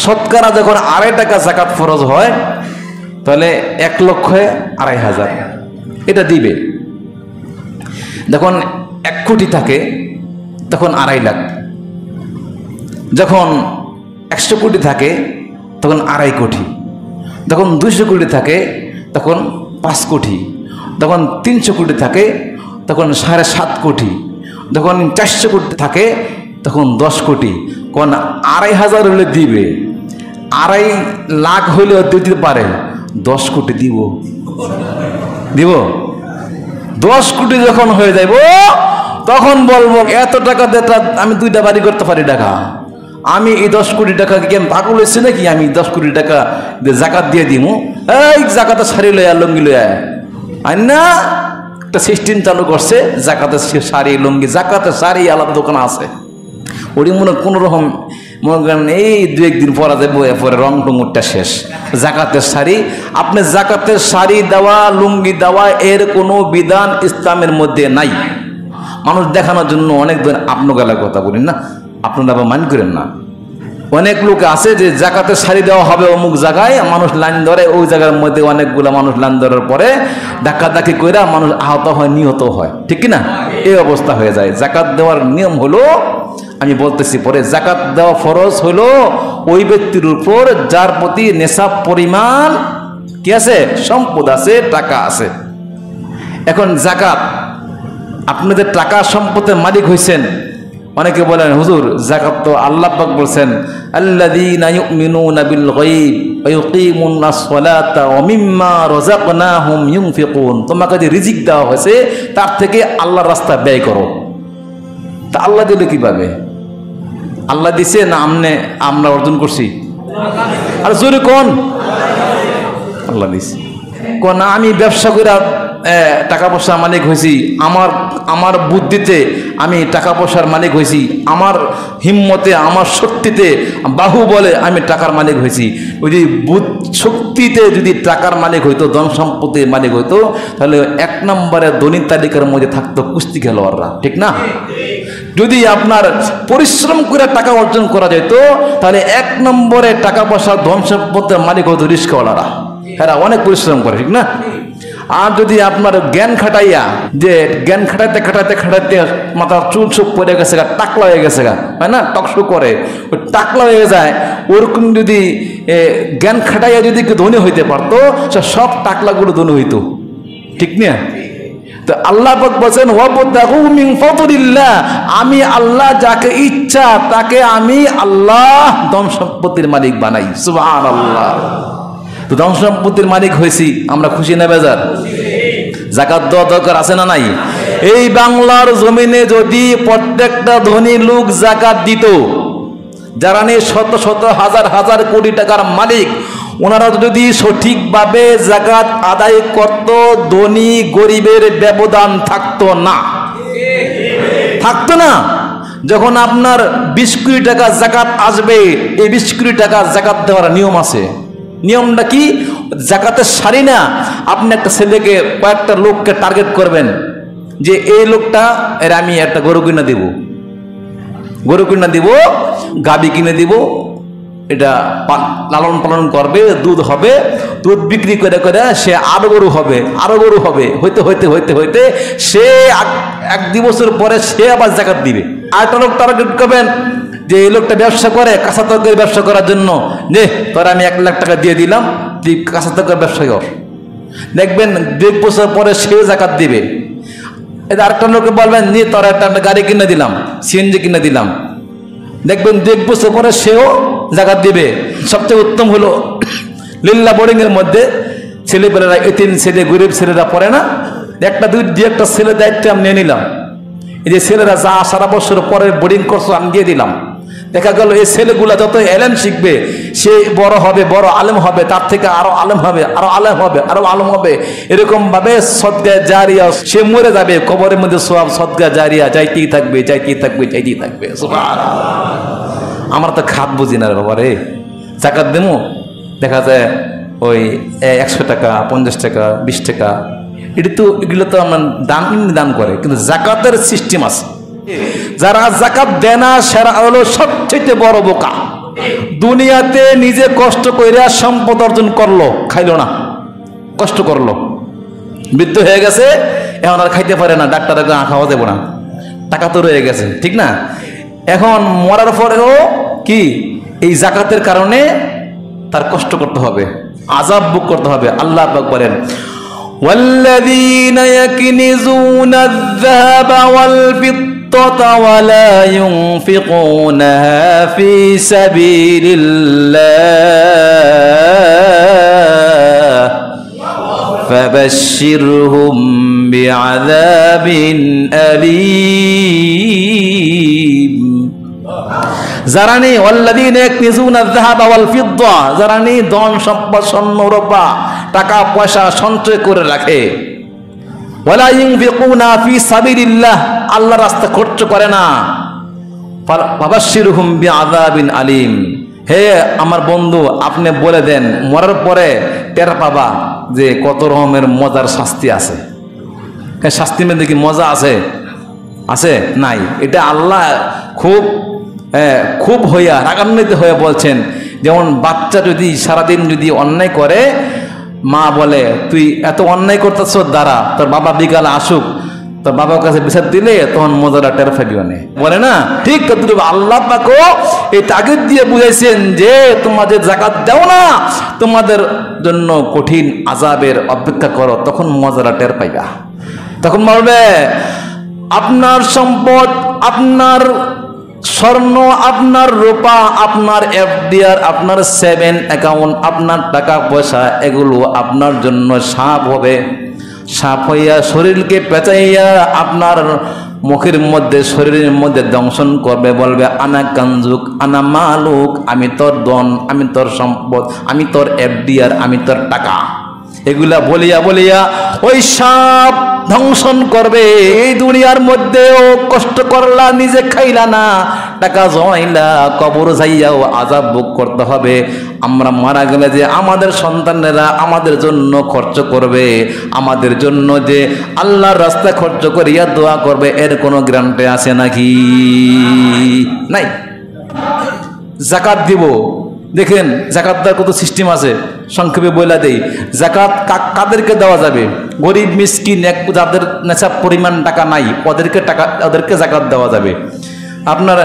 শতকরা যখন 2.5 টাকা যাকাত ফরজ হয় তাহলে 1 লক্ষে 2.500 এটা দিবে। যখন 1 কোটি থাকে তখন 2.5 লাখ, যখন 100 কোটি থাকে তখন 2.5 কোটি, যখন 200 কোটি থাকে তখন 5 কোটি, যখন 300 কোটি থাকে তখন 7.5 কোটি, যখন 400 কোটি থাকে তখন 10 কোটি। কোন 2.500 হলে দিবে, 2.5 লাখ হইলেও দিতে পারে, 10 কোটি দিব 10 কোটি যখন হয়ে যাইব তখন বলবো এত টাকা দিয়ে আমি 2টা বাড়ি করতে পারি টাকা, আমি এই 10 কোটি টাকা কি পাগল হয়েছে নাকি, আমি 10 কোটি টাকা জাকাত দিয়ে দিব। এই জাকাতে শাড়ি লইয়া লুঙ্গি লইয়া আর না একটা সিস্টেম চালু করছে, জাকাতের শাড়ি লুঙ্গি, জাকাতের শাড়ি আলাদা দোকান আছে, ওটি মনে কোনো রকম মনে করেন এই 2-1 দিন পরা যাবো, এরপরে রং টঙ্গুরটা শেষ। জাকাতের শাড়ি, আপনি জাকাতের শাড়ি দেওয়া লুঙ্গি দেওয়া এর কোনো বিধান ইসলামের মধ্যে নাই। মানুষ দেখানোর জন্য অনেক ধরনের আপনার গেলার কথা বলেন না, আপনারা আবার মাইন্ড করেন না। অনেক লোক আছে যে জাকাতের শাড়ি দেওয়া হবে অমুক জায়গায়, মানুষ লাইন ধরে, ওই জায়গার মধ্যে অনেকগুলো মানুষ লাইন ধরার পরে ধাক্কাধাক্কি করে মানুষ আহত হয়, নিহত হয়, ঠিক কিনা? এই অবস্থা হয়ে যায়। জাকাত দেওয়ার নিয়ম হলো, আমি বলতেছি পরে, জাকাত দেওয়া ফরজ হলো ওই ব্যক্তির উপর যার প্রতি নেশাব পরিমাণ কি আছে, সম্পদ আছে, টাকা আছে। এখন জাকাত, আপনাদের টাকা সম্পদের মালিক হইছেন, অনেকে বলেন হুজুর জাকাত তো আল্লাহ পাক বলছেন আল্লাযীনা ইউমিনুনা বিল গায়ব ওয়া ইউকিমুনাস সালাতা ওয়া মিম্মা রাযাকনাহুম ইউনফিকুন, তোমাকে যে রিজিক দেওয়া হয়েছে তার থেকে আল্লাহর রাস্তায় ব্যয় করো। তা আল্লাহ দিলে কিভাবে? আল্লাহ দিছে না আমরা অর্জন করছি? আর জোরে কোন? আল্লাহ দিছে। কোন আমি ব্যবসা করে টাকা পয়সার মালিক হয়েছি, আমার বুদ্ধিতে আমি টাকা পয়সার মালিক হয়েছি, আমার হিম্মতে, আমার শক্তিতে, বাহু বলে আমি টাকার মালিক হয়েছি। ওই যে শক্তিতে যদি টাকার মালিক হইতো, ধন সম্পত্তির মালিক হইতো, তাহলে 1 নম্বরে ধনীর তালিকার মধ্যে থাকতো কুস্তি খেলোয়াড়রা, ঠিক না? যদি আপনার পরিশ্রম করে টাকা অর্জন করা যেত তাহলে 1 নম্বরে টাকা পয়সা ধন সম্পত্তির মালিক হইতো রিস্কাওয়ালারা, এরা অনেক পরিশ্রম করে, ঠিক না? আর যদি আপনার জ্ঞান খাটাইয়া, যে জ্ঞান খাটাইতে খাটাইতে খাটাইতে মাথার চুল চুপ পড়ে গেছে গা, টাকলা হয়ে গেছে গা, হয় না, টকশো করে, ওই টাকলা হয়ে যায়, ওরকম যদি জ্ঞান খাটাইয়া যদি ধনী হইতে পারতো, সব টাকলাগুলো ধনী হইতো, ঠিক না? তো আল্লাহ পাক বলেন ওয়াবতাগু মিন ফাদলিল্লাহ, আমি আল্লাহ যাকে ইচ্ছা তাকে আমি আল্লাহ ধন সম্পত্তির মালিক বানাই। সুবহানাল্লাহ। তো ধন সম্পত্তির মালিক হয়েছি, আমরা খুশি না বেজার? জাকাত দেওয়া দরকার আছে না নাই? এই বাংলার জমিনে যদি প্রত্যেকটা ধনী লোক জাকাত দিত, যারা নিয়ে শত শত হাজার হাজার কোটি টাকার মালিক, ওনারা যদি সঠিকভাবে জাকাত আদায় করত, ধনী গরিবের ব্যবধান থাকতো না, থাকতো না। যখন আপনার 20 কোটি টাকা জাকাত আসবে, এই 20 কোটি টাকা জাকাত দেওয়ার নিয়ম আছে। নিয়মটা কি? জাকাতের শাড়ি না, আপনি একটা ছেলেকে, কয়েকটা লোককে টার্গেট করবেন যে এই লোকটা এর আমি একটা গরু কিনে দিব, গরু কিনে দিব, গাবি কিনে দিব, এটা লালন পালন করবে, দুধ হবে, দুধ বিক্রি করে করে সে আরো গরু হবে, আরো গরু হবে, হইতে হইতে হইতে হইতে সে 1-2 বছর পরে সে আবার জাকাত দিবে। আরেকটা লোক টার্গেট করবেন যে এই লোকটা ব্যবসা করে, কাঁচা তরকারি ব্যবসা করার জন্য, যে তোরা আমি 1 লাখ টাকা দিয়ে দিলাম, তুই কাঁচা তরকারি ব্যবসা কর, দেখবেন 2 বছর পরে সেও জাকাত দিবে। এটা আরেকটা লোককে বলবেন যে তোরা একটা গাড়ি কিনে দিলাম, সিএনজি কিনে দিলাম, দেখবেন 2 বছর পরে সেও জাকাত দিবে। সবচেয়ে উত্তম হলো লিল্লা বোর্ডিং এর মধ্যে ছেলেপেলেরা, এতিম ছেলে, গরিব ছেলেরা পড়ে না, একটা একটা ছেলে দায়িত্ব আমি নিয়ে নিলাম, এই যে ছেলেরা যা সারা বছর পরে বোর্ডিং করছো আমি দিয়ে দিলাম। দেখা গেল এই ছেলেগুলা যত এলেম শিখবে, সে বড় হবে, বড় আলেম হবে, তার থেকে আরো আলেম হবে, আরো আলেম হবে, আরো আলেম হবে, এরকম ভাবে সদকা জারিয়া, সে মরে যাবে, কবরের মধ্যে সব সদকা জারিয়া যাইতেই থাকবে, যাইতেই থাকবে, যাইতেই থাকবে। সুবহানাল্লাহ। আমরা তো খাত বুঝি না বাবা রে, জাকাত দেবো, দেখা যায় ওই 100 টাকা, 50 টাকা, 20 টাকা, এগুলো তো আমার দান করে, কিন্তু জাকাতের সিস্টেম আছে। যারা জাকাত দেয় না সেরা হলো সবচেয়ে বড় বোকা। দুনিয়াতে নিজে কষ্ট কইরা সম্পদ অর্জন করলো, খাইলো না, কষ্ট করলো, বৃদ্ধ হয়ে গেছে, এখন আর খাইতে পারে না, ডাক্তার খাওয়া দেবো না, টাকা তো রয়ে গেছে, ঠিক না? এখন মরার পরেও কি এই যাকাতের কারণে তার কষ্ট করতে হবে, আযাব ভোগ করতে হবে। আল্লাহ পাক বলেন, ওয়াল্লাযীনা ইয়াকনিজুনা আয-যাহাবা ওয়াল ফিদ্দাতা ওয়া লা ইউনফিকুনাহা ফী সাবিলিল্লাহ ফাবাশশিরহুম বিআযাবিন আলীম। যারা নেই ওয়াল্লাযীনা ইয়াকনিজুনা আয-যাহাবা ওয়াল ফিদ্দা, যারা নেই ধন সম্পদ স্বর্ণ রূপা টাকা পয়সা সঞ্চয় করে রাখে, ওয়ালা ইউনফিকুনা ফী সাবিলিল্লাহ, আল্লাহর রাস্তায় খরচ করে না, ফাবাশশিরহুম বিআযাবিন আলীম। হে আমার বন্ধু, আপনি বলে দেন মরার পরে টের পাবা যে কত রকমের মজার শাস্তি আছে। শাস্তির মধ্যে কি মজা আছে? আছে? নাই। এটা আল্লাহ খুব হইয়া রাগান্বিত হয়ে বলছেন। যেমন বাচ্চা যদি সারাদিন যদি অন্যায় করে, মা বলে তুই এত অন্যায় করতেছ, দ্বারা তোর বাবা বিকালে আসুক, তোর বাবার কাছে বিচার দিলে তখন মজাটা টের পাবি অনেক, বলে না? ঠিক আল্লাহ পাকও এই তাগিদ দিয়ে বুঝাইছেন যে তোমাদের যাকাত দাও না, তোমাদের জন্য কঠিন আযাবের অপেক্ষা করো, তখন মজাটা টের পাইবা। তখন বলবে আপনার সম্পদ, আপনার স্বর্ণ, আপনার রূপা, আপনার এফডিআর, আপনার সেভিং অ্যাকাউন্ট, আপনার টাকা পয়সা, এগুলো আপনার জন্য সাপ হবে, সাপ হইয়া শরীরকে পেঁচাইয়া আপনার মুখের মধ্যে শরীরের মধ্যে দংশন করবে, বলবে আনা কানজুক আনা মালুক, আমি তোর ধন, আমি তোর সম্পদ, আমি তোর এফডিআর, আমি তোর টাকা, এগুলা বলিয়া বলিয়া ওই সাপ ধ্বংসন করবে। এই দুনিয়ার মধ্যেও কষ্ট করলা, নিজে খাইলা না, টাকা জমাইলা, কবর যাইয়াও আযাব ভোগ করতে হবে। আমরা মারা গেলে যে আমাদের সন্তানেরা আমাদের জন্য খরচ করবে, আমাদের জন্য যে আল্লাহর রাস্তায় খরচ করিয়া দোয়া করবে, এর কোনো গ্যারান্টি আছে নাকি? নাই। যাকাত দিব, দেখেন যাকাত দেওয়ার কত সিস্টেম আছে, সংক্ষেপে বইলা দেই। যাকাত কাদেরকে দেওয়া যাবে? গরিব মিসকিন, যাদের নেশা পরিমাণ টাকা নাই, ওদেরকে যাকাত দেওয়া যাবে। আপনার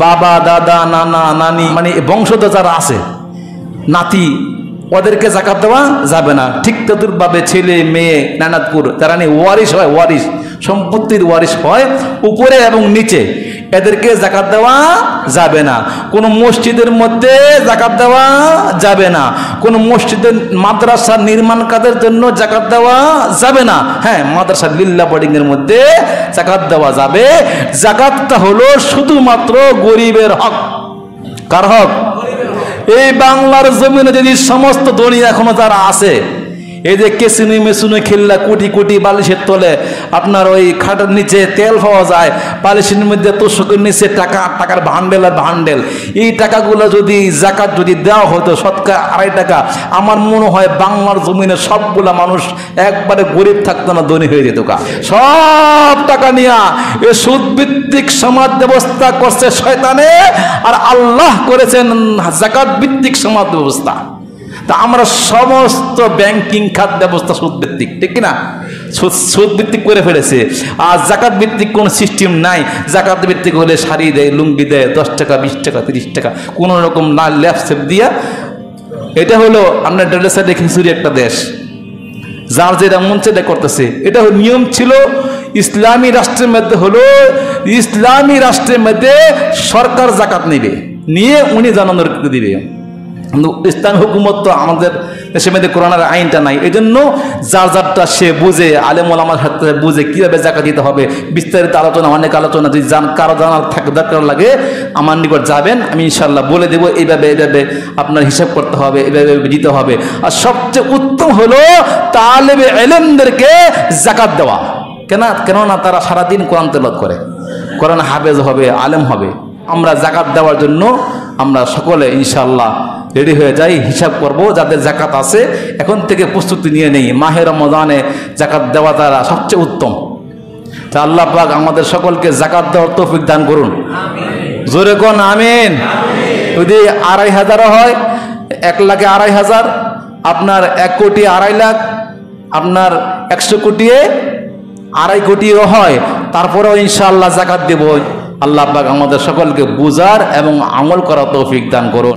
বাবা দাদা নানা নানি মানে বংশধর যারা আছে, নাতি, ওদেরকে যাকাত দেওয়া যাবে না। ঠিক তদুরভাবে ছেলে মেয়ে নানাদপুর যারা নেই ওয়ারিশ হয়, ওয়ারিশ সম্পত্তির ওয়ারিশ হয় উপরে এবং নিচে, এদেরকে যাকাত দেওয়া যাবে না। কোন মসজিদের মধ্যে যাকাত দেওয়া যাবে না। কোন মসজিদের মাদ্রাসা নির্মাণ কাজের জন্য যাকাত দেওয়া যাবে না। হ্যাঁ, মাদ্রাসা লিল্লাহ বোর্ডিং এর মধ্যে যাকাত দেওয়া যাবে। যাকাতটা হলো শুধুমাত্র গরিবের হক। কার হক? এই বাংলার জমিনে যদি সমস্ত দুনিয়া এখনো যারা আছে, এই যে কেসিনো মেসুনো খেললা, কোটি কোটি বালিশের তলে আপনার ওই খাটের নিচে তেল পাওয়া যায়, বালিশের মধ্যে তোষকের নিচে টাকার ভান্ডেল আর ভান্ডেল, এই টাকাগুলো যদি যাকাত যদি দেওয়া হতো শতকরা 2.5 টাকা, আমার মনে হয় বাংলার জমিনে সবগুলা মানুষ একবারে গরিব থাকতো না, ধনী হয়ে যেত। সব টাকা নিয়ে এ সুদভিত্তিক সমাজ ব্যবস্থা করছে শয়তানে, আর আল্লাহ করেছেন যাকাত ভিত্তিক সমাজ ব্যবস্থা। তা আমরা সমস্ত ব্যাংকিং খাত ব্যবস্থা সুদ ভিত্তিক, ঠিক কিনা? সুদ ভিত্তিক করে ফেলেছে। আর যাকাত ভিত্তিক কোন সিস্টেম নাই। যাকাত ভিত্তিক হলে শাড়ি দেয়, লুঙ্গি দেয়, 10 টাকা 20 টাকা 30 টাকা কোন রকম না ল্যাপসেপ দিয়া। এটা হলো আপনার ডেলেসাইডে খিচুড়ি একটা দেশ, যার যেটা মন সেটা করতেছে। এটা নিয়ম ছিল ইসলামী রাষ্ট্রের মধ্যে, হলো ইসলামী রাষ্ট্রের মধ্যে সরকার যাকাত নেবে, নিয়ে উনি জনগণের দিবে। ইসলামী হুকুমত তো আমাদের দেশের মধ্যে কোরআনের আইনটা নাই, এই জন্য যার যারটা সে বুঝে, আলেম ওলামার সাথে বুঝে কিভাবে যাকাত দিতে হবে। বিস্তারিত আলোচনা, অনেক আলোচনা, যদি কারো জানার থাকে দরকার লাগে আমার নিকট যাবেন, আমি ইনশাল্লাহ বলে দেবো এইভাবে এইভাবে আপনার হিসাব করতে হবে, এইভাবে দিতে হবে। আর সবচেয়ে উত্তম হলো তালেবে ইলমদেরকে যাকাত দেওয়া। কেননা তারা সারাদিন কোরআন তেলাওয়াত করে, কোরআন হাফেজ হবে, আলেম হবে। আমরা যাকাত দেওয়ার জন্য আমরা সকলে ইনশাআল্লাহ রেডি হয়ে যাই, হিসাব করব। যাদের যাকাত আছে এখন থেকে প্রস্তুতি নিয়ে নেই, মাহে রমজানে যাকাত দেওয়া তারা সবচেয়ে উত্তম। তা আল্লাহ পাক আমাদের সকলকে যাকাত দেওয়ার তৌফিক দান করুন। জোরে কোন আমিন। যদি 2,500 হয়, 1,02,500, আপনার 1 কোটি 2.5 লাখ, আপনার 100 কোটি 2.5 কোটিও হয়, তারপরেও ইনশাআল্লাহ যাকাত দেব। আল্লাহ পাক আমাদের সকলকে বুঝার এবং আমল করার তৌফিক দান করুন।